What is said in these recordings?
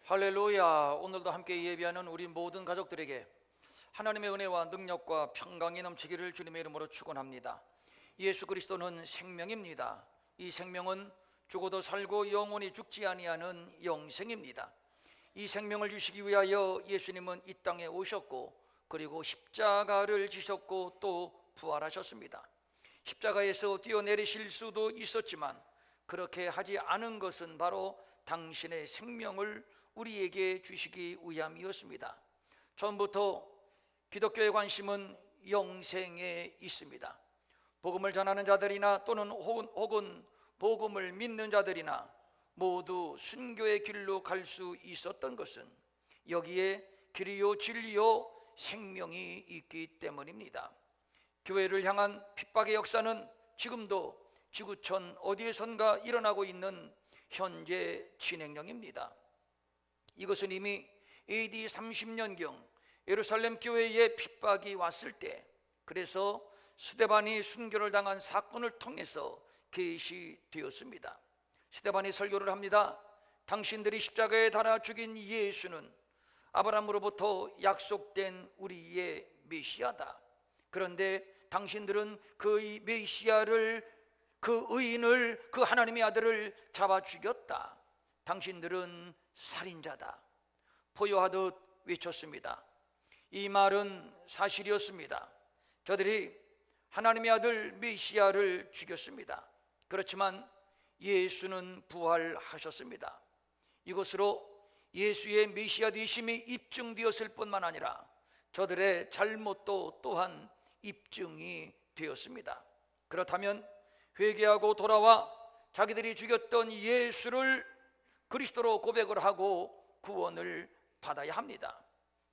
할렐루야. 오늘도 함께 예배하는 우리 모든 가족들에게 하나님의 은혜와 능력과 평강이 넘치기를 주님의 이름으로 축원합니다. 예수 그리스도는 생명입니다. 이 생명은 죽어도 살고 영원히 죽지 아니하는 영생입니다. 이 생명을 주시기 위하여 예수님은 이 땅에 오셨고, 그리고 십자가를 지셨고 또 부활하셨습니다. 십자가에서 뛰어내리실 수도 있었지만 그렇게 하지 않은 것은 바로 당신의 생명을 우리에게 주시기 위함이었습니다. 처음부터 기독교의 관심은 영생에 있습니다. 복음을 전하는 자들이나 또는 혹은 복음을 믿는 자들이나 모두 순교의 길로 갈 수 있었던 것은 여기에 길이요 진리요 생명이 있기 때문입니다. 교회를 향한 핍박의 역사는 지금도 지구촌 어디에선가 일어나고 있는 현재 진행형입니다. 이것은 이미 AD 30년경 예루살렘 교회에 핍박이 왔을 때, 그래서 스데반이 순교를 당한 사건을 통해서 계시되었습니다. 스데반이 설교를 합니다. 당신들이 십자가에 달아 죽인 예수는 아브라함으로부터 약속된 우리의 메시아다. 그런데 당신들은 그 메시아를, 그 의인을, 그 하나님의 아들을 잡아 죽였다. 당신들은 살인자다. 포효하듯 외쳤습니다. 이 말은 사실이었습니다. 저들이 하나님의 아들 메시아를 죽였습니다. 그렇지만 예수는 부활하셨습니다. 이것으로 예수의 메시아 되심이 입증되었을 뿐만 아니라 저들의 잘못도 또한 입증이 되었습니다. 그렇다면 회개하고 돌아와 자기들이 죽였던 예수를 그리스도로 고백을 하고 구원을 받아야 합니다.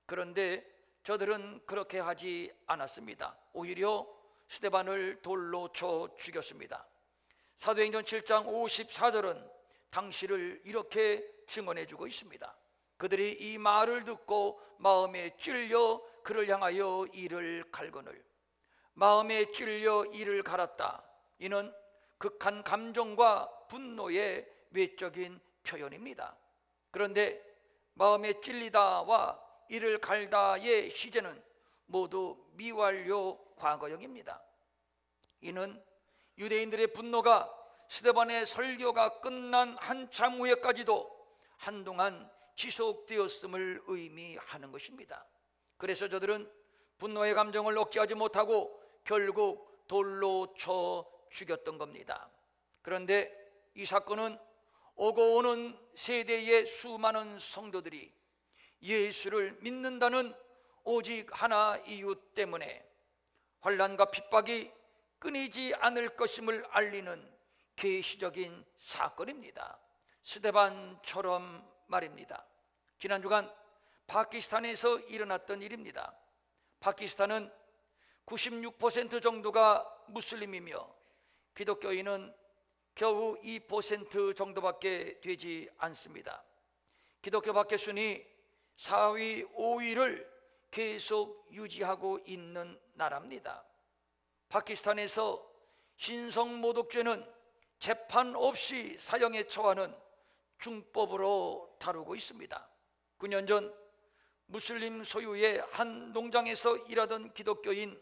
그런데 저들은 그렇게 하지 않았습니다. 오히려 스데반을 돌로 쳐 죽였습니다. 사도행전 7장 54절은 당시를 이렇게 증언해 주고 있습니다. 그들이 이 말을 듣고 마음에 찔려 그를 향하여 이를 갈거늘. 마음에 찔려 이를 갈았다. 이는 극한 감정과 분노의 외적인 표현입니다. 그런데 마음에 찔리다와 이를 갈다의 시제는 모두 미완료 과거형입니다. 이는 유대인들의 분노가 스데반의 설교가 끝난 한참 후에까지도 한동안 지속되었음을 의미하는 것입니다. 그래서 저들은 분노의 감정을 억제하지 못하고 결국 돌로 쳐 죽였던 겁니다. 그런데 이 사건은 오고 오는 세대의 수많은 성도들이 예수를 믿는다는 오직 하나 이유 때문에 환난과 핍박이 끊이지 않을 것임을 알리는 계시적인 사건입니다. 스데반처럼 말입니다. 지난 주간 파키스탄에서 일어났던 일입니다. 파키스탄은 96% 정도가 무슬림이며 기독교인은 겨우 2% 정도밖에 되지 않습니다. 기독교 박해순이 4위, 5위를 계속 유지하고 있는 나라입니다. 파키스탄에서 신성모독죄는 재판 없이 사형에 처하는 중법으로 다루고 있습니다. 9년 전 무슬림 소유의 한 농장에서 일하던 기독교인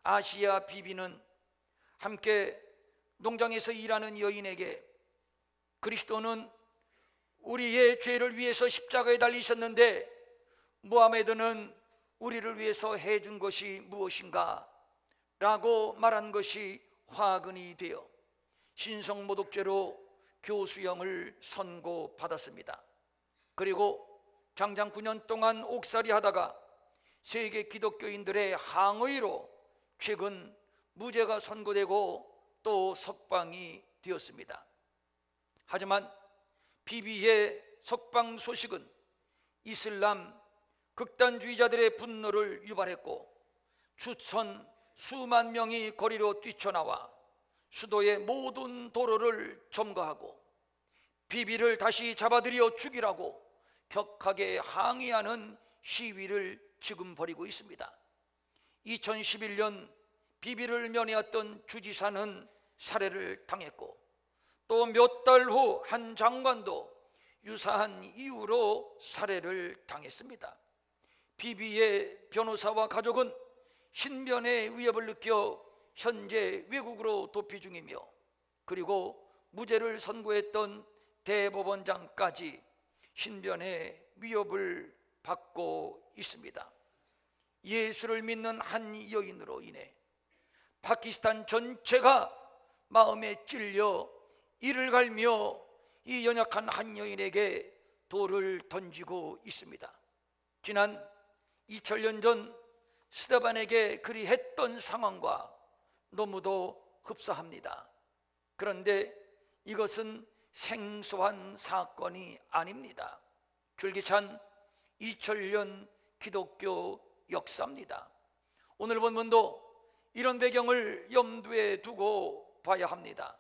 아시아 비비는 함께 농장에서 일하는 여인에게 그리스도는 우리의 죄를 위해서 십자가에 달리셨는데 무하메드는 우리를 위해서 해준 것이 무엇인가? 라고 말한 것이 화근이 되어 신성모독죄로 교수형을 선고받았습니다. 그리고 장장 9년 동안 옥살이 하다가 세계 기독교인들의 항의로 최근 무죄가 선고되고 또 석방이 되었습니다. 하지만 비비의 석방 소식은 이슬람 극단주의자들의 분노를 유발했고 수만 명이 거리로 뛰쳐나와 수도의 모든 도로를 점거하고 비비를 다시 잡아들여 죽이라고 격하게 항의하는 시위를 지금 벌이고 있습니다. 2011년 비비를 면회했던 주지사는 살해를 당했고 또 몇 달 후 한 장관도 유사한 이유로 살해를 당했습니다. 비비의 변호사와 가족은 신변의 위협을 느껴 현재 외국으로 도피 중이며, 그리고 무죄를 선고했던 대법원장까지 신변의 위협을 받고 있습니다. 예수를 믿는 한 여인으로 인해 파키스탄 전체가 마음에 찔려 이를 갈며 이 연약한 한 여인에게 돌을 던지고 있습니다. 지난 2000년 전 스테반에게 그리 했던 상황과 너무도 흡사합니다. 그런데 이것은 생소한 사건이 아닙니다. 줄기찬 2000년 기독교 역사입니다. 오늘 본문도 이런 배경을 염두에 두고 봐야 합니다.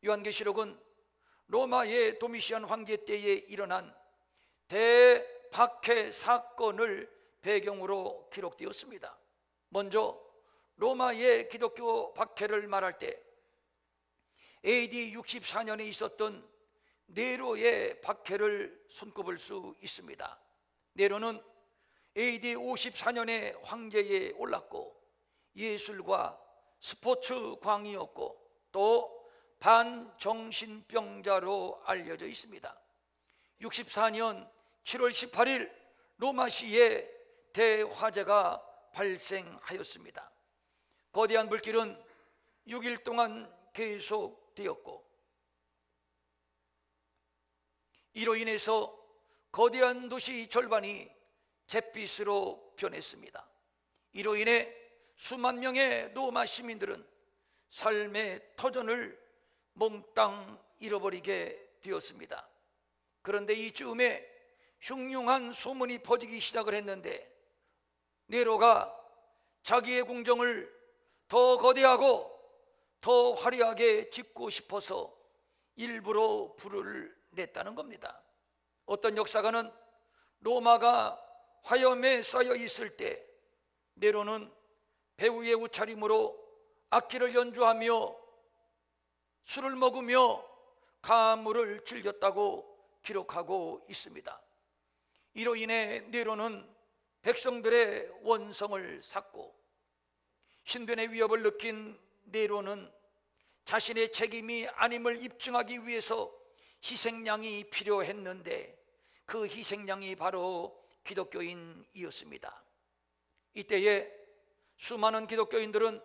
요한계시록은 로마의 도미시안 황제 때에 일어난 대박해 사건을 배경으로 기록되었습니다. 먼저 로마의 기독교 박해를 말할 때 AD 64년에 있었던 네로의 박해를 손꼽을 수 있습니다. 네로는 AD 54년에 황제에 올랐고 예술과 스포츠 광이었고 또 반정신병자로 알려져 있습니다. 64년 7월 18일 로마시에 대화재가 발생하였습니다. 거대한 불길은 6일 동안 계속되었고, 이로 인해서 거대한 도시 절반이 잿빛으로 변했습니다. 이로 인해 수만 명의 로마 시민들은 삶의 터전을 몽땅 잃어버리게 되었습니다. 그런데 이쯤에 흉흉한 소문이 퍼지기 시작을 했는데, 네로가 자기의 궁정을 더 거대하고 더 화려하게 짓고 싶어서 일부러 불을 냈다는 겁니다. 어떤 역사가는 로마가 화염에 쌓여 있을 때 네로는 배우의 옷차림으로 악기를 연주하며 술을 먹으며 가물을 즐겼다고 기록하고 있습니다. 이로 인해 네로는 백성들의 원성을 샀고, 신변의 위협을 느낀 네로는 자신의 책임이 아님을 입증하기 위해서 희생양이 필요했는데 그 희생양이 바로 기독교인이었습니다. 이때에 수많은 기독교인들은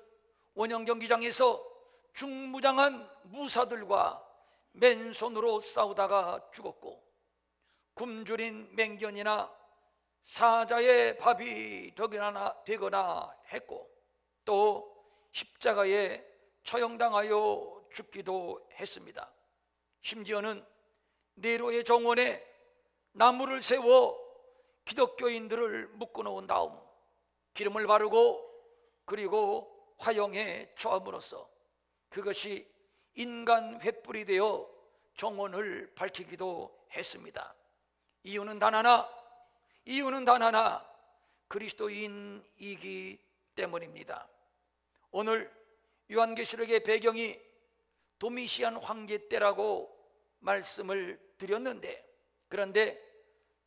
원형 경기장에서 중무장한 무사들과 맨손으로 싸우다가 죽었고, 굶주린 맹견이나 사자의 밥이 되거나 했고, 또 십자가에 처형당하여 죽기도 했습니다. 심지어는 네로의 정원에 나무를 세워 기독교인들을 묶어놓은 다음 기름을 바르고 그리고 화형에 처함으로써 그것이 인간 횃불이 되어 정원을 밝히기도 했습니다. 이유는 단 하나, 그리스도인이기 때문입니다. 오늘 요한계시록의 배경이 도미시안 황제 때라고 말씀을 드렸는데, 그런데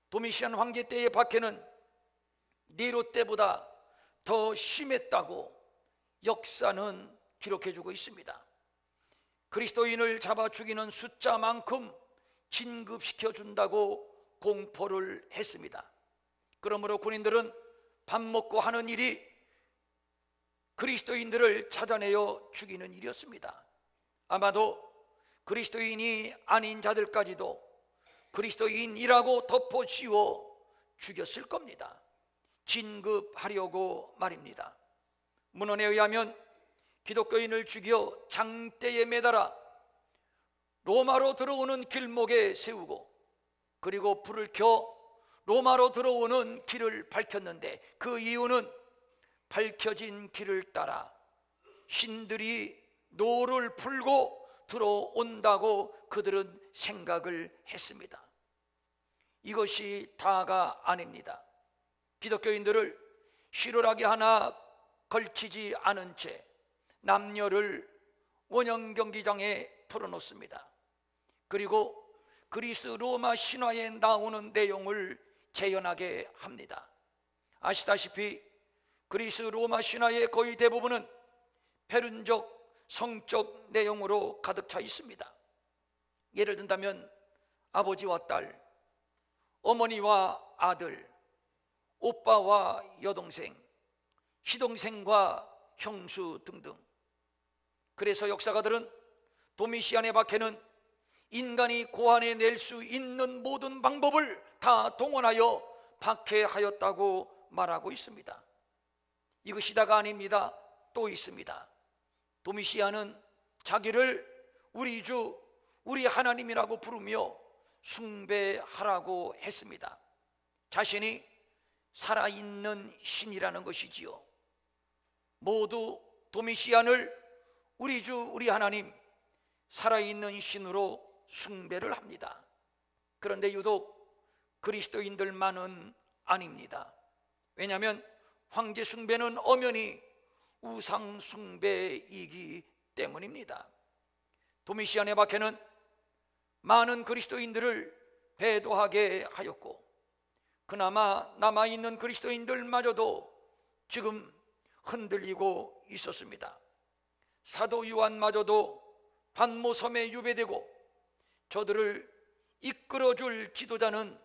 도미시안 황제 때의 박해는 네로 때보다 더 심했다고 역사는 기록해주고 있습니다. 그리스도인을 잡아 죽이는 숫자만큼 진급시켜준다고 공포를 했습니다. 그러므로 군인들은 밥 먹고 하는 일이 그리스도인들을 찾아내어 죽이는 일이었습니다. 아마도 그리스도인이 아닌 자들까지도 그리스도인이라고 덮어씌워 죽였을 겁니다. 진급하려고 말입니다. 문헌에 의하면 기독교인을 죽여 장대에 매달아 로마로 들어오는 길목에 세우고 그리고 불을 켜 로마로 들어오는 길을 밝혔는데, 그 이유는 밝혀진 길을 따라 신들이 노를 풀고 들어온다고 그들은 생각을 했습니다. 이것이 다가 아닙니다. 기독교인들을 실오라기 하나 걸치지 않은 채 남녀를 원형 경기장에 풀어놓습니다. 그리고 그리스 로마 신화에 나오는 내용을 재현하게 합니다. 아시다시피 그리스 로마 신화의 거의 대부분은 배륜적 성적 내용으로 가득 차 있습니다. 예를 든다면 아버지와 딸, 어머니와 아들, 오빠와 여동생, 시동생과 형수 등등. 그래서 역사가들은 도미시안의 박해는 인간이 고안해낼 수 있는 모든 방법을 다 동원하여 박해하였다고 말하고 있습니다. 이것이 다가 아닙니다. 또 있습니다. 도미시안은 자기를 우리 주, 우리 하나님이라고 부르며 숭배하라고 했습니다. 자신이 살아있는 신이라는 것이지요. 모두 도미시안을 우리 주, 우리 하나님, 살아있는 신으로 숭배를 합니다. 그런데 유독 그리스도인들만은 아닙니다. 왜냐하면 황제 숭배는 엄연히 우상 숭배이기 때문입니다. 도미시안의 박해는 많은 그리스도인들을 배도하게 하였고, 그나마 남아있는 그리스도인들마저도 지금 흔들리고 있었습니다. 사도 요한마저도 반모섬에 유배되고 저들을 이끌어줄 지도자는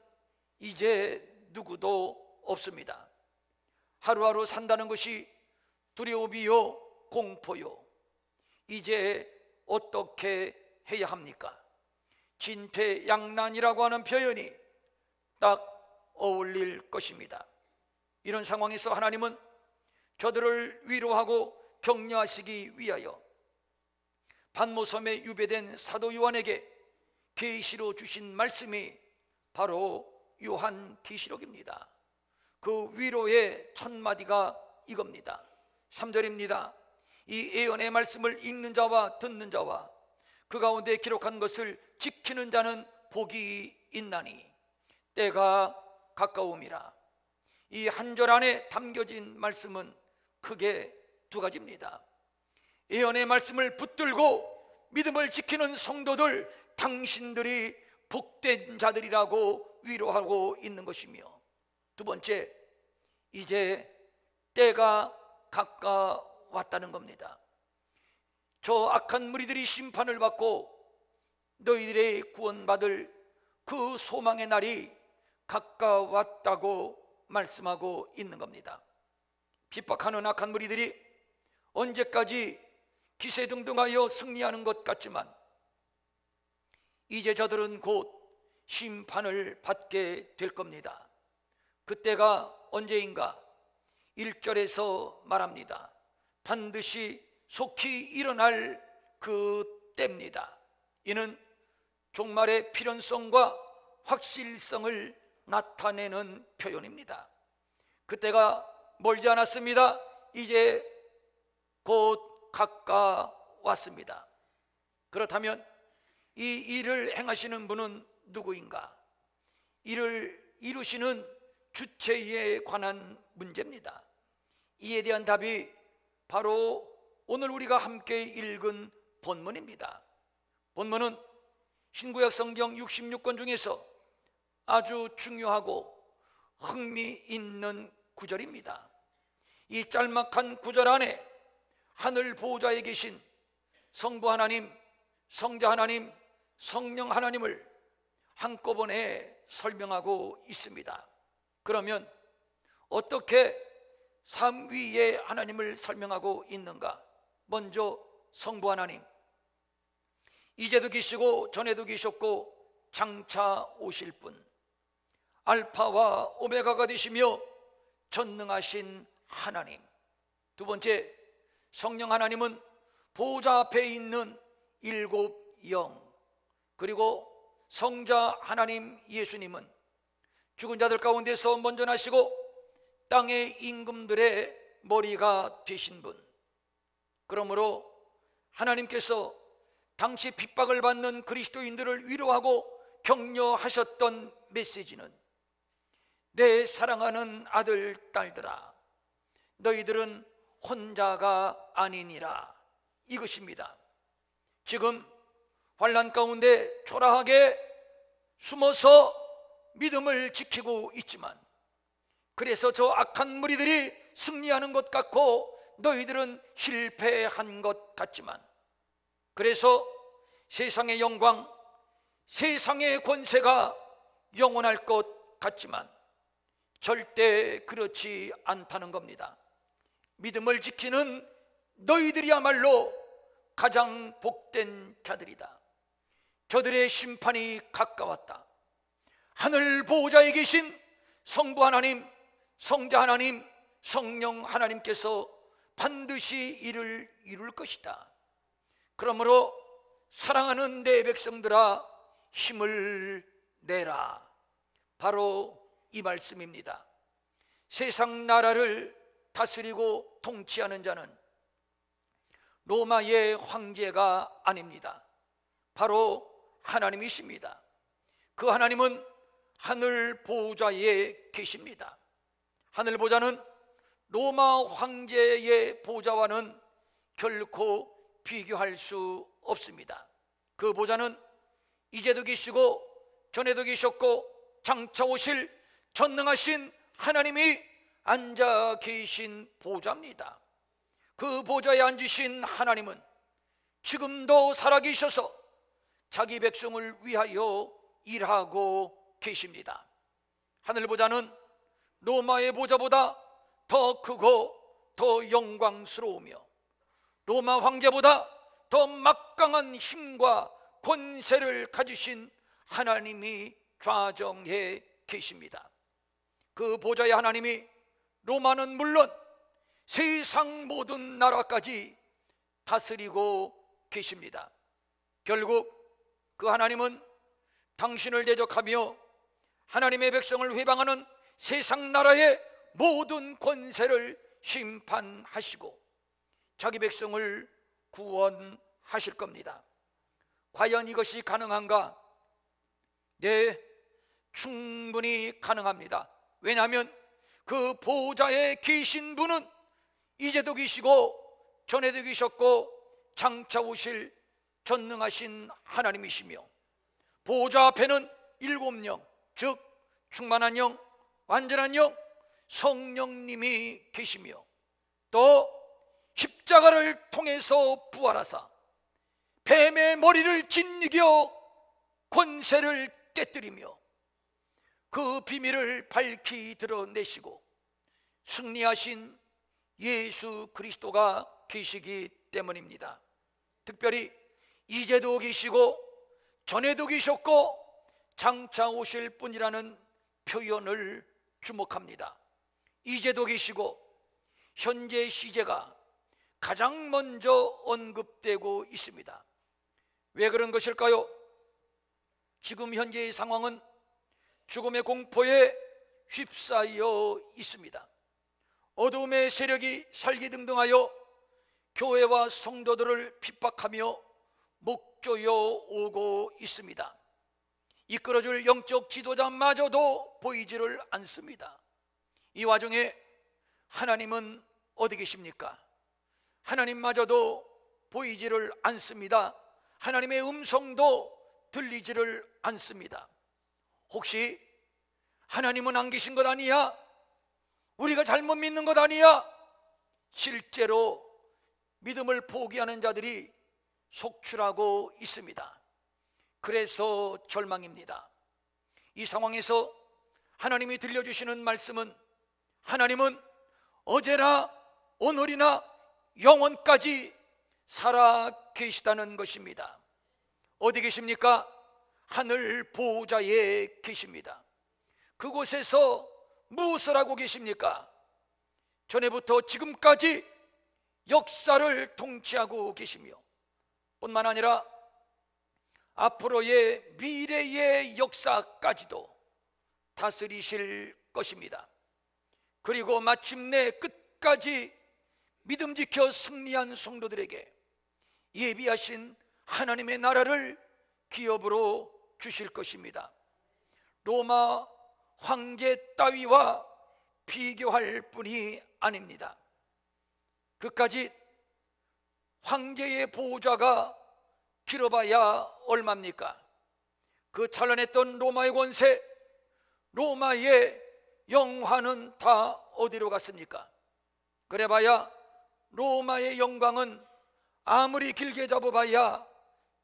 이제 누구도 없습니다. 하루하루 산다는 것이 두려움이요 공포요. 이제 어떻게 해야 합니까? 진퇴양난이라고 하는 표현이 딱 어울릴 것입니다. 이런 상황에서 하나님은 저들을 위로하고 격려하시기 위하여 반모섬에 유배된 사도 요한에게 계시로 주신 말씀이 바로 요한계시록입니다. 그 위로의 첫 마디가 이겁니다. 3절입니다. 이 예언의 말씀을 읽는 자와 듣는 자와 그 가운데 기록한 것을 지키는 자는 복이 있나니 때가 가까움이라. 이 한 절 안에 담겨진 말씀은 크게 두 가지입니다. 예언의 말씀을 붙들고 믿음을 지키는 성도들, 당신들이 복된 자들이라고 위로하고 있는 것이며, 두 번째, 이제 때가 가까웠다는 겁니다. 저 악한 무리들이 심판을 받고 너희들의 구원받을 그 소망의 날이 가까웠다고 말씀하고 있는 겁니다. 핍박하는 악한 무리들이 언제까지 기세등등하여 승리하는 것 같지만 이제 저들은 곧 심판을 받게 될 겁니다. 그때가 언제인가? 1절에서 말합니다. 반드시 속히 일어날 그 때입니다. 이는 종말의 필연성과 확실성을 나타내는 표현입니다. 그때가 멀지 않았습니다. 이제 곧 가까웠습니다. 그렇다면 이 일을 행하시는 분은 누구인가? 이를 이루시는 주체에 관한 문제입니다. 이에 대한 답이 바로 오늘 우리가 함께 읽은 본문입니다. 본문은 신구약 성경 66권 중에서 아주 중요하고 흥미있는 구절입니다. 이 짤막한 구절 안에 하늘 보좌에 계신 성부 하나님, 성자 하나님, 성령 하나님을 한꺼번에 설명하고 있습니다. 그러면 어떻게 삼위의 하나님을 설명하고 있는가? 먼저 성부 하나님, 이제도 계시고 전에도 계셨고 장차 오실 분, 알파와 오메가가 되시며 전능하신 하나님. 두 번째, 성령 하나님은 보좌 앞에 있는 일곱 영, 그리고 성자 하나님 예수님은 죽은 자들 가운데서 먼저 나시고 땅의 임금들의 머리가 되신 분. 그러므로 하나님께서 당시 핍박을 받는 그리스도인들을 위로하고 격려하셨던 메시지는 내 사랑하는 아들 딸들아, 너희들은 혼자가 아니니라, 이것입니다. 지금 환난 가운데 초라하게 숨어서 믿음을 지키고 있지만, 그래서 저 악한 무리들이 승리하는 것 같고 너희들은 실패한 것 같지만, 그래서 세상의 영광, 세상의 권세가 영원할 것 같지만 절대 그렇지 않다는 겁니다. 믿음을 지키는 너희들이야말로 가장 복된 자들이다. 저들의 심판이 가까웠다. 하늘 보호자에 계신 성부 하나님, 성자 하나님, 성령 하나님께서 반드시 이를 이룰 것이다. 그러므로 사랑하는 내 백성들아, 힘을 내라. 바로 이 말씀입니다. 세상 나라를 다스리고 통치하는 자는 로마의 황제가 아닙니다. 바로 하나님이십니다. 그 하나님은 하늘 보좌에 계십니다. 하늘 보좌는 로마 황제의 보좌와는 결코 비교할 수 없습니다. 그 보좌는 이제도 계시고 전에도 계셨고 장차 오실 전능하신 하나님이 앉아 계신 보좌입니다. 그 보좌에 앉으신 하나님은 지금도 살아계셔서 자기 백성을 위하여 일하고 계십니다. 하늘 보좌는 로마의 보좌보다 더 크고 더 영광스러우며 로마 황제보다 더 막강한 힘과 권세를 가지신 하나님이 좌정해 계십니다. 그 보좌의 하나님이 로마는 물론 세상 모든 나라까지 다스리고 계십니다. 결국 그 하나님은 당신을 대적하며 하나님의 백성을 회방하는 세상 나라의 모든 권세를 심판하시고 자기 백성을 구원하실 겁니다. 과연 이것이 가능한가? 네, 충분히 가능합니다. 왜냐하면 그 보좌에 계신 분은 이제도 계시고 전에도 계셨고 장차 오실 전능하신 하나님이시며, 보좌 앞에는 7영, 즉 충만한 영, 완전한 영, 성령님이 계시며, 또 십자가를 통해서 부활하사 뱀의 머리를 짓이겨 권세를 깨뜨리며 그 비밀을 밝히 드러내시고 승리하신 예수 그리스도가 계시기 때문입니다. 특별히 이제도 계시고 전에도 계셨고 장차 오실 분이라는 표현을 주목합니다. 이제도 계시고 현재 시제가 가장 먼저 언급되고 있습니다. 왜 그런 것일까요? 지금 현재의 상황은 죽음의 공포에 휩싸여 있습니다. 어둠의 세력이 살기등등하여 교회와 성도들을 핍박하며 목조여 오고 있습니다. 이끌어줄 영적 지도자마저도 보이지를 않습니다. 이 와중에 하나님은 어디 계십니까? 하나님마저도 보이지를 않습니다. 하나님의 음성도 들리지를 않습니다. 혹시 하나님은 안 계신 것 아니야? 우리가 잘못 믿는 것 아니야? 실제로 믿음을 포기하는 자들이 속출하고 있습니다. 그래서 절망입니다. 이 상황에서 하나님이 들려주시는 말씀은 하나님은 어제나 오늘이나 영원까지 살아 계시다는 것입니다. 어디 계십니까? 하늘 보좌에 계십니다. 그곳에서 무엇을 하고 계십니까? 전에부터 지금까지 역사를 통치하고 계시며 뿐만 아니라 앞으로의 미래의 역사까지도 다스리실 것입니다. 그리고 마침내 끝까지 믿음 지켜 승리한 성도들에게 예비하신 하나님의 나라를 기업으로 주실 것입니다. 로마 황제 따위와 비교할 뿐이 아닙니다. 그까지 황제의 보좌가 길어봐야 얼마입니까? 그 찬란했던 로마의 권세, 로마의 영화는 다 어디로 갔습니까? 그래봐야 로마의 영광은 아무리 길게 잡아봐야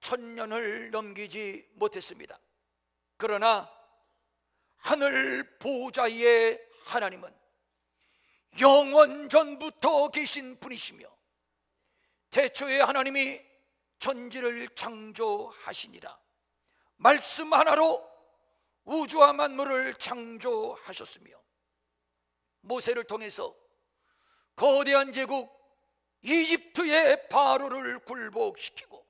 1000년을 넘기지 못했습니다. 그러나 하늘 보좌의 하나님은 영원 전부터 계신 분이시며 태초에 하나님이 천지를 창조하시니라. 말씀 하나로 우주와 만물을 창조하셨으며 모세를 통해서 거대한 제국 이집트의 바로를 굴복시키고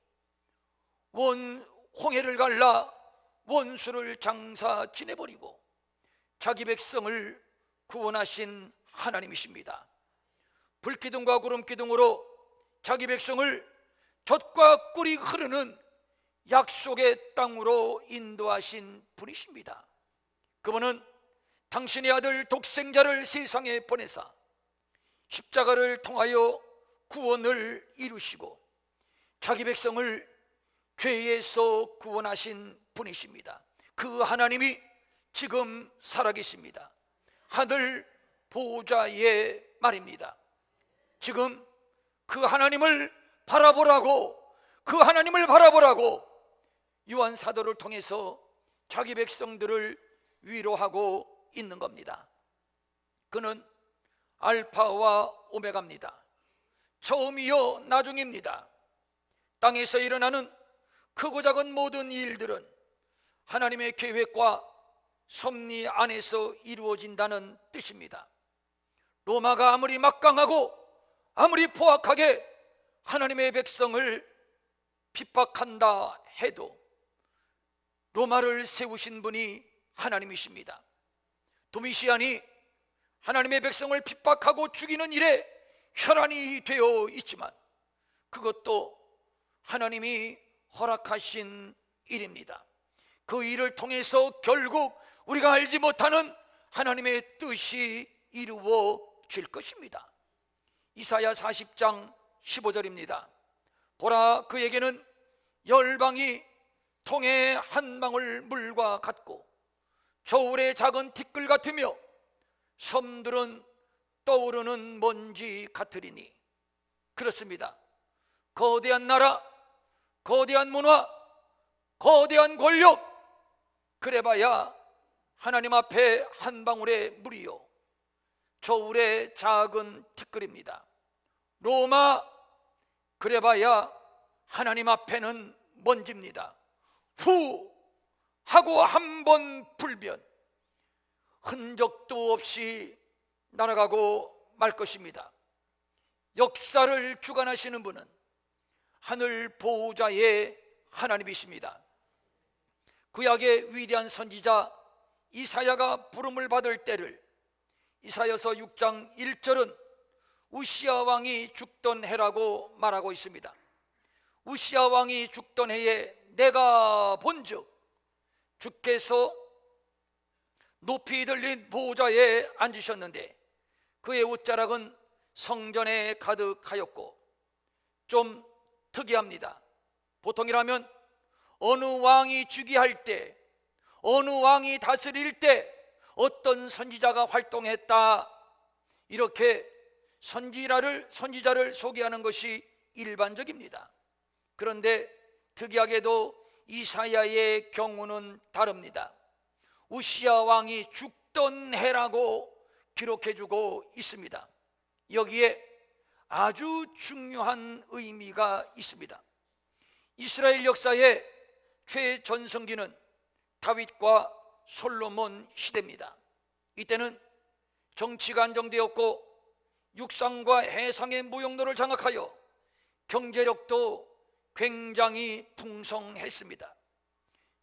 홍해를 갈라 원수를 장사 지내버리고 자기 백성을 구원하신 하나님이십니다. 불기둥과 구름기둥으로 자기 백성을 젖과 꿀이 흐르는 약속의 땅으로 인도하신 분이십니다. 그분은 당신의 아들 독생자를 세상에 보내사 십자가를 통하여 구원을 이루시고 자기 백성을 죄에서 구원하신 분이십니다. 그 하나님이 지금 살아계십니다. 하늘 보좌에 말입니다. 지금 그 하나님을 바라보라고, 그 하나님을 바라보라고 요한 사도를 통해서 자기 백성들을 위로하고 있는 겁니다. 그는 알파와 오메가입니다. 처음이요 나중입니다. 땅에서 일어나는 크고 작은 모든 일들은 하나님의 계획과 섭리 안에서 이루어진다는 뜻입니다. 로마가 아무리 막강하고 아무리 포악하게 하나님의 백성을 핍박한다 해도 로마를 세우신 분이 하나님이십니다. 도미시안이 하나님의 백성을 핍박하고 죽이는 일에 혈안이 되어 있지만 그것도 하나님이 허락하신 일입니다. 그 일을 통해서 결국 우리가 알지 못하는 하나님의 뜻이 이루어질 것입니다. 이사야 40장 15절입니다. 보라, 그에게는 열방이 통에 한 방울 물과 같고 저울의 작은 티끌 같으며 섬들은 떠오르는 먼지 같으리니. 그렇습니다. 거대한 나라, 거대한 문화, 거대한 권력, 그래봐야 하나님 앞에 한 방울의 물이요 저울의 작은 티끌입니다. 로마, 그래봐야 하나님 앞에는 먼지입니다. 후 하고 한 번 불면 흔적도 없이 날아가고 말 것입니다. 역사를 주관하시는 분은 하늘 보호자의 하나님이십니다. 구약의 위대한 선지자 이사야가 부름을 받을 때를 이사야서 6장 1절은 우시야 왕이 죽던 해라고 말하고 있습니다. 우시야 왕이 죽던 해에 내가 본즉 주께서 높이 들린 보좌에 앉으셨는데 그의 옷자락은 성전에 가득하였고, 좀 특이합니다. 보통이라면 어느 왕이 주기할 때, 어느 왕이 다스릴 때 어떤 선지자가 활동했다, 이렇게 선지자를 소개하는 것이 일반적입니다. 그런데 특이하게도 이사야의 경우는 다릅니다. 우시야 왕이 죽던 해라고 기록해주고 있습니다. 여기에 아주 중요한 의미가 있습니다. 이스라엘 역사의 최전성기는 다윗과 솔로몬 시대입니다. 이때는 정치가 안정되었고 육상과 해상의 무용로를 장악하여 경제력도 굉장히 풍성했습니다.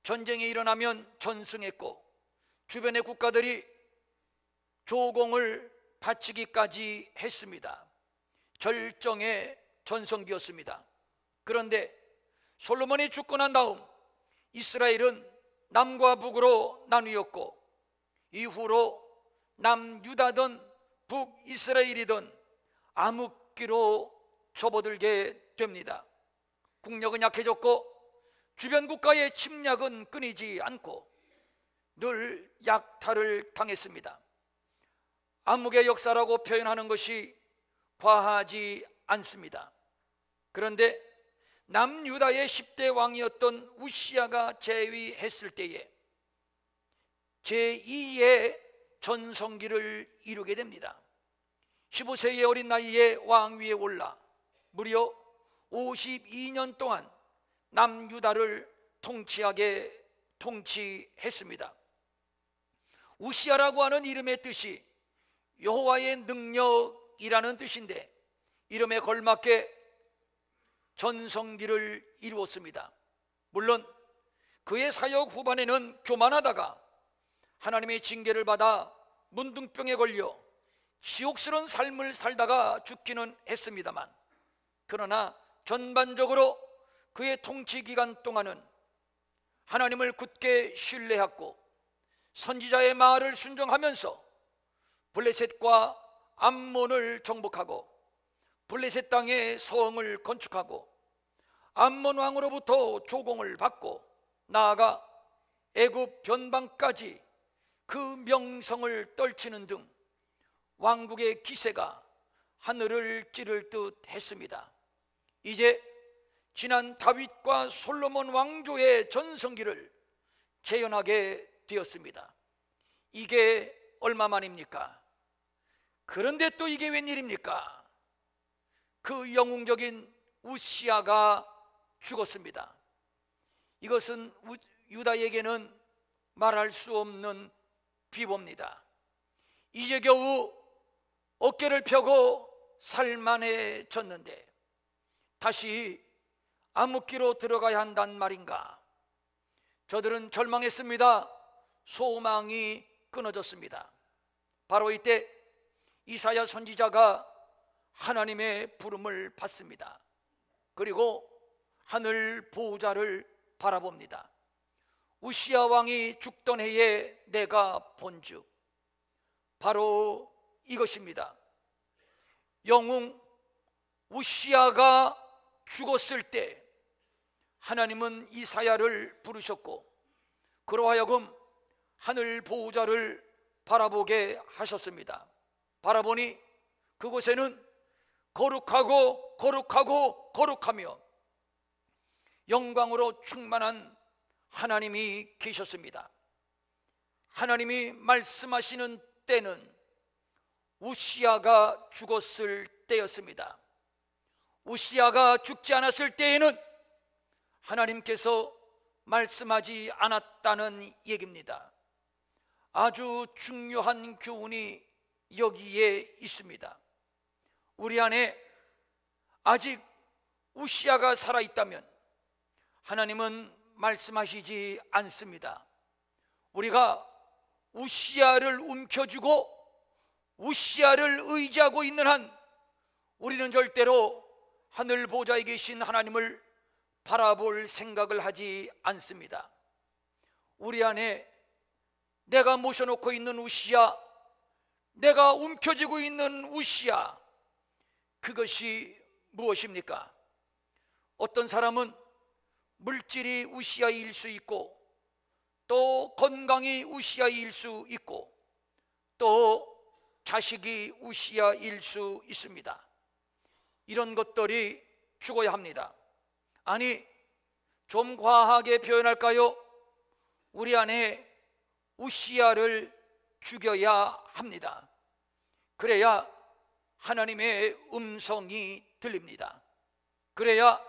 전쟁이 일어나면 전승했고 주변의 국가들이 조공을 바치기까지 했습니다. 절정의 전성기였습니다. 그런데 솔로몬이 죽고 난 다음 이스라엘은 남과 북으로 나뉘었고 이후로 남유다든 북이스라엘이든 암흑기로 접어들게 됩니다. 국력은 약해졌고 주변 국가의 침략은 끊이지 않고 늘 약탈을 당했습니다. 암흑의 역사라고 표현하는 것이 과하지 않습니다. 그런데 남유다의 10대 왕이었던 우시야가 재위했을 때에 제2의 전성기를 이루게 됩니다. 15세의 어린 나이에 왕위에 올라 무려 52년 동안 남유다를 통치했습니다. 우시야라고 하는 이름의 뜻이 여호와의 능력이라는 뜻인데 이름에 걸맞게 전성기를 이루었습니다. 물론 그의 사역 후반에는 교만하다가 하나님의 징계를 받아 문둥병에 걸려 시옥스러운 삶을 살다가 죽기는 했습니다만, 그러나 전반적으로 그의 통치 기간 동안은 하나님을 굳게 신뢰했고 선지자의 말을 순종하면서 블레셋과 암몬을 정복하고 블레셋 땅에 성을 건축하고 암몬 왕으로부터 조공을 받고 나아가 애굽 변방까지 그 명성을 떨치는 등 왕국의 기세가 하늘을 찌를 듯 했습니다. 이제 지난 다윗과 솔로몬 왕조의 전성기를 재현하게 되었습니다. 이게 얼마만입니까? 그런데 또 이게 웬일입니까? 그 영웅적인 우시야가 죽었습니다. 이것은 유다에게는 말할 수 없는 비보입니다. 이제 겨우 어깨를 펴고 살만해졌는데 다시 암흑기로 들어가야 한단 말인가? 저들은 절망했습니다. 소망이 끊어졌습니다. 바로 이때 이사야 선지자가 하나님의 부름을 받습니다. 그리고 하늘 보호자를 바라봅니다. 우시야 왕이 죽던 해에 내가 본즉 바로 이것입니다. 영웅 우시야가 죽었을 때 하나님은 이사야를 부르셨고 그로 하여금 하늘 보호자를 바라보게 하셨습니다. 바라보니 그곳에는 거룩하고 거룩하고 거룩하며 영광으로 충만한 하나님이 계셨습니다. 하나님이 말씀하시는 때는 우시야가 죽었을 때였습니다. 우시야가 죽지 않았을 때에는 하나님께서 말씀하지 않았다는 얘기입니다. 아주 중요한 교훈이 여기에 있습니다. 우리 안에 아직 우시야가 살아있다면 하나님은 말씀하시지 않습니다. 우리가 우시야를 움켜쥐고 우시야를 의지하고 있는 한 우리는 절대로 하늘 보좌에 계신 하나님을 바라볼 생각을 하지 않습니다. 우리 안에 내가 모셔놓고 있는 우시야, 내가 움켜쥐고 있는 우시야, 그것이 무엇입니까? 어떤 사람은 물질이 우시야일 수 있고 또 건강이 우시야일 수 있고 또 자식이 우시야일 수 있습니다. 이런 것들이 죽어야 합니다. 아니, 좀 과하게 표현할까요? 우리 안에 우시야를 죽여야 합니다. 그래야 하나님의 음성이 들립니다. 그래야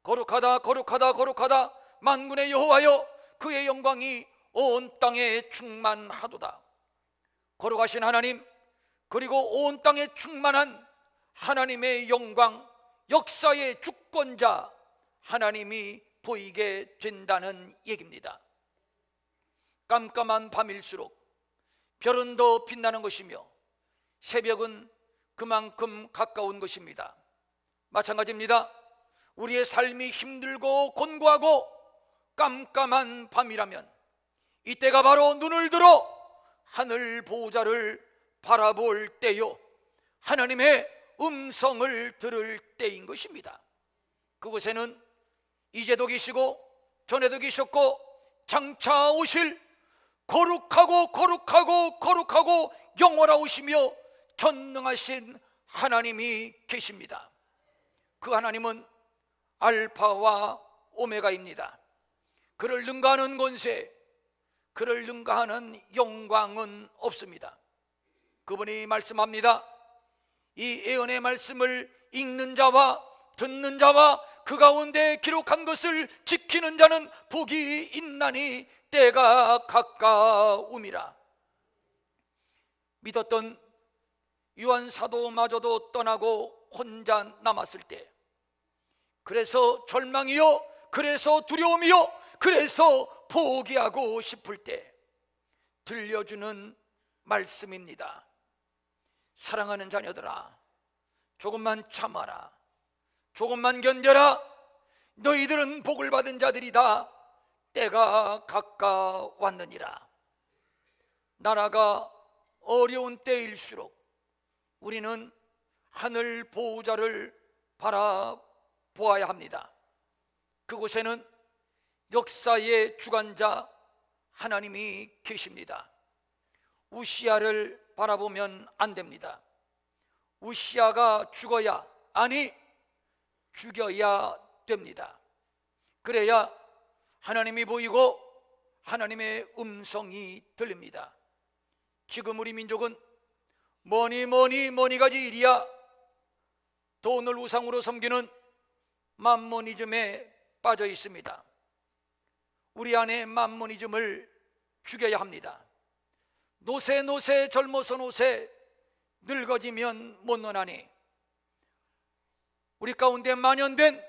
거룩하다 거룩하다 거룩하다 만군의 여호와여 그의 영광이 온 땅에 충만하도다. 거룩하신 하나님, 그리고 온 땅에 충만한 하나님의 영광, 역사의 주권자 하나님이 보이게 된다는 얘기입니다. 깜깜한 밤일수록 별은 더 빛나는 것이며 새벽은 그만큼 가까운 것입니다. 마찬가지입니다. 우리의 삶이 힘들고 곤고하고 깜깜한 밤이라면 이때가 바로 눈을 들어 하늘 보호자를 바라볼 때요, 하나님의 음성을 들을 때인 것입니다. 그곳에는 이제도 계시고 전에도 계셨고 장차 오실 거룩하고 영원하시며 전능하신 하나님이 계십니다. 그 하나님은 알파와 오메가입니다. 그를 능가하는 권세, 그를 능가하는 영광은 없습니다. 그분이 말씀합니다. 이 예언의 말씀을 읽는 자와 듣는 자와 그 가운데 기록한 것을 지키는 자는 복이 있나니 때가 가까움이라. 믿었던 요한 사도마저도 떠나고 혼자 남았을 때, 그래서 절망이요, 그래서 두려움이요, 그래서 포기하고 싶을 때 들려주는 말씀입니다. 사랑하는 자녀들아, 조금만 참아라, 조금만 견뎌라. 너희들은 복을 받은 자들이다. 때가 가까웠느니라. 나라가 어려운 때일수록 우리는 하늘 보호자를 바라보아야 합니다. 그곳에는 역사의 주관자 하나님이 계십니다. 우시야를 바라보면 안 됩니다. 우시야가 죽어야, 아니 죽여야 됩니다. 그래야 하나님이 보이고 하나님의 음성이 들립니다. 지금 우리 민족은 뭐니 가지 일이야 돈을 우상으로 섬기는 맘모니즘에 빠져 있습니다. 우리 안에 맘모니즘을 죽여야 합니다. 노세 젊어서 노세, 늙어지면 못 노나니. 우리 가운데 만연된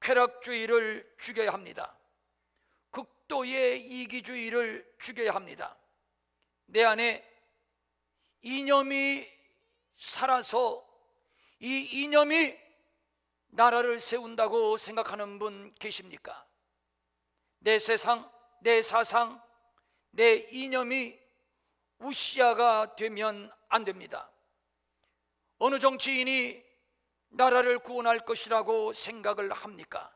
쾌락주의를 죽여야 합니다. 극도의 이기주의를 죽여야 합니다. 내 안에 이념이 살아서 이 이념이 나라를 세운다고 생각하는 분 계십니까? 내 세상, 내 사상, 내 이념이 우시야가 되면 안 됩니다. 어느 정치인이 나라를 구원할 것이라고 생각을 합니까?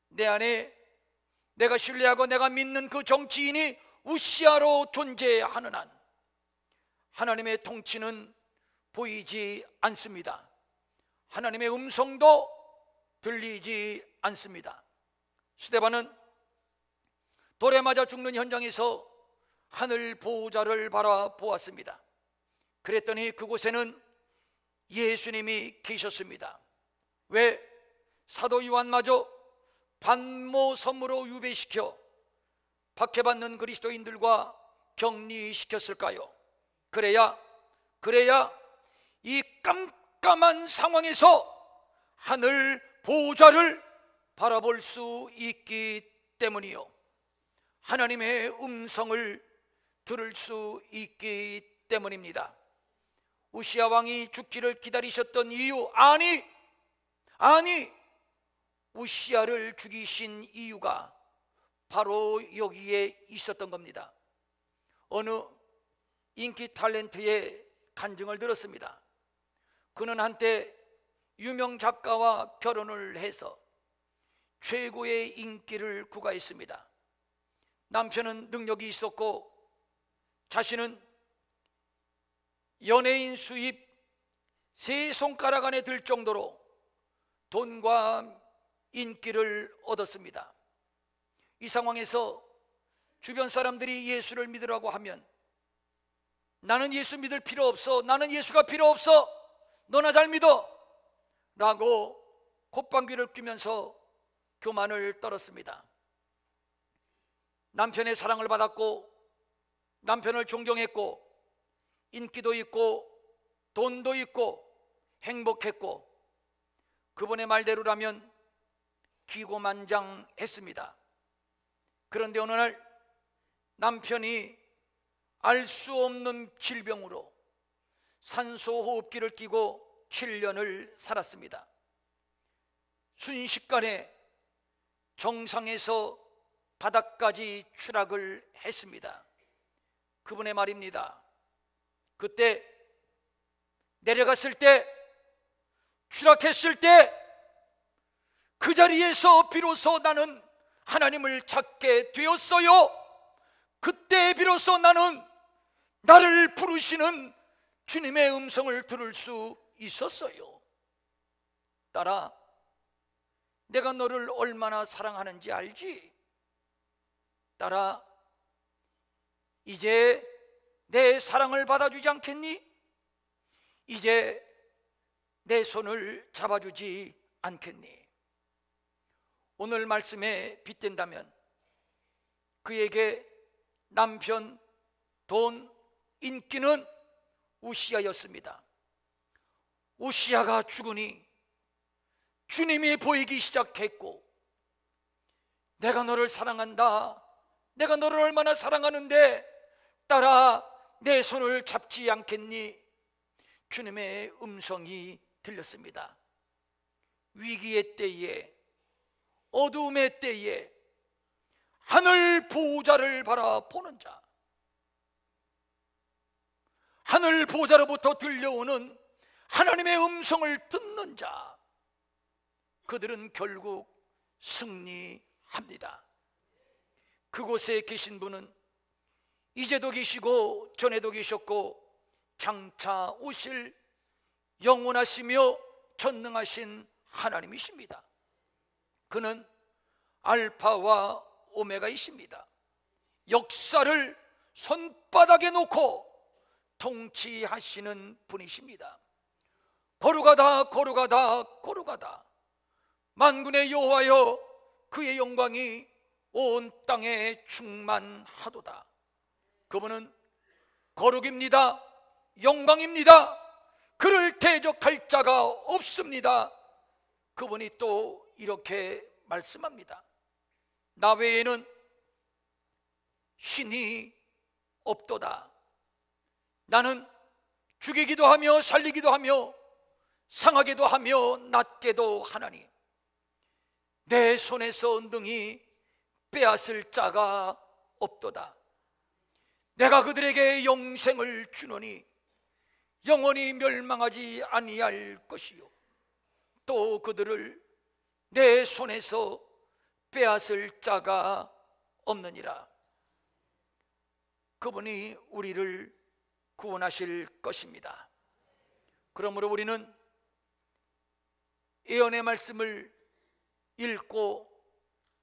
내 안에 내가 신뢰하고 내가 믿는 그 정치인이 우시야로 존재하는 한 하나님의 통치는 보이지 않습니다. 하나님의 음성도 들리지 않습니다. 스데반은 돌에 맞아 죽는 현장에서 하늘 보호자를 바라보았습니다. 그랬더니 그곳에는 예수님이 계셨습니다. 왜 사도 요한마저 반모섬으로 유배시켜 박해받는 그리스도인들과 격리시켰을까요? 그래야 이 깜깜한 상황에서 하늘 보호자를 바라볼 수 있기 때문이요, 하나님의 음성을 들을 수 있기 때문입니다. 우시야 왕이 죽기를 기다리셨던 이유, 아니 우시야를 죽이신 이유가 바로 여기에 있었던 겁니다. 어느 인기 탤런트의 간증을 들었습니다. 그는 한때 유명 작가와 결혼을 해서 최고의 인기를 구가했습니다. 남편은 능력이 있었고 자신은 연예인 수입 3손가락 안에 들 정도로 돈과 인기를 얻었습니다. 이 상황에서 주변 사람들이 예수를 믿으라고 하면 나는 예수 믿을 필요 없어, 나는 예수가 필요 없어, 너나 잘 믿어 라고 콧방귀를 뀌면서 교만을 떨었습니다. 남편의 사랑을 받았고 남편을 존경했고 인기도 있고 돈도 있고 행복했고 그분의 말대로라면 기고만장했습니다. 그런데 어느 날 남편이 알 수 없는 질병으로 산소호흡기를 끼고 7년을 살았습니다. 순식간에 정상에서 바닥까지 추락을 했습니다. 그분의 말입니다. 그때 내려갔을 때, 추락했을 때 그 자리에서 비로소 나는 하나님을 찾게 되었어요. 그때 비로소 나는 나를 부르시는 주님의 음성을 들을 수 있었어요. 딸아, 내가 너를 얼마나 사랑하는지 알지? 딸아, 이제 내 사랑을 받아주지 않겠니? 이제 내 손을 잡아주지 않겠니? 오늘 말씀에 빗댄다면 그에게 남편, 돈, 인기는 우시야였습니다. 우시야가 죽으니 주님이 보이기 시작했고, 내가 너를 사랑한다, 내가 너를 얼마나 사랑하는데 딸아, 내 손을 잡지 않겠니? 주님의 음성이 들렸습니다. 위기의 때에, 어두움의 때에 하늘 보호자를 바라보는 자, 하늘 보호자로부터 들려오는 하나님의 음성을 듣는 자, 그들은 결국 승리합니다. 그곳에 계신 분은 이제도 계시고 전에도 계셨고 장차 오실 영원하시며 전능하신 하나님이십니다. 그는 알파와 오메가이십니다. 역사를 손바닥에 놓고 통치하시는 분이십니다. 거룩하다, 거룩하다, 거룩하다. 만군의 여호와여, 그의 영광이 온 땅에 충만하도다. 그분은 거룩입니다. 영광입니다. 그를 대적할 자가 없습니다. 그분이 또 이렇게 말씀합니다. 나 외에는 신이 없도다. 나는 죽이기도 하며 살리기도 하며 상하게도 하며 낫게도 하나니 내 손에서 은등히 빼앗을 자가 없도다. 내가 그들에게 영생을 주노니 영원히 멸망하지 아니할 것이요, 또 그들을 내 손에서 빼앗을 자가 없느니라. 그분이 우리를 구원하실 것입니다. 그러므로 우리는 예언의 말씀을 읽고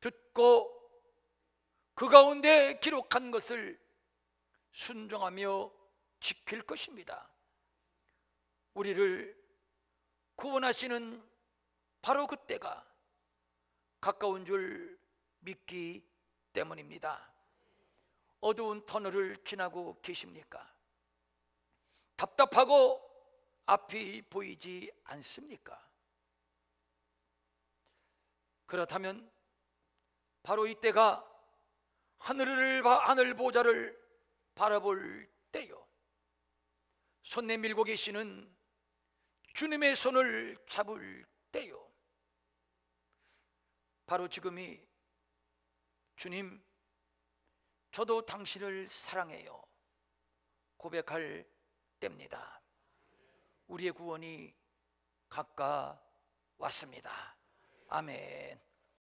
듣고 그 가운데 기록한 것을 순종하며 지킬 것입니다. 우리를 구원하시는 바로 그때가 가까운 줄 믿기 때문입니다. 어두운 터널을 지나고 계십니까? 답답하고 앞이 보이지 않습니까? 그렇다면 바로 이때가 하늘 보좌를 바라볼 때요, 손 내밀고 계시는 주님의 손을 잡을 때요, 바로 지금이 주님, 저도 당신을 사랑해요 고백할 때입니다. 우리의 구원이 가까웠습니다. 아멘.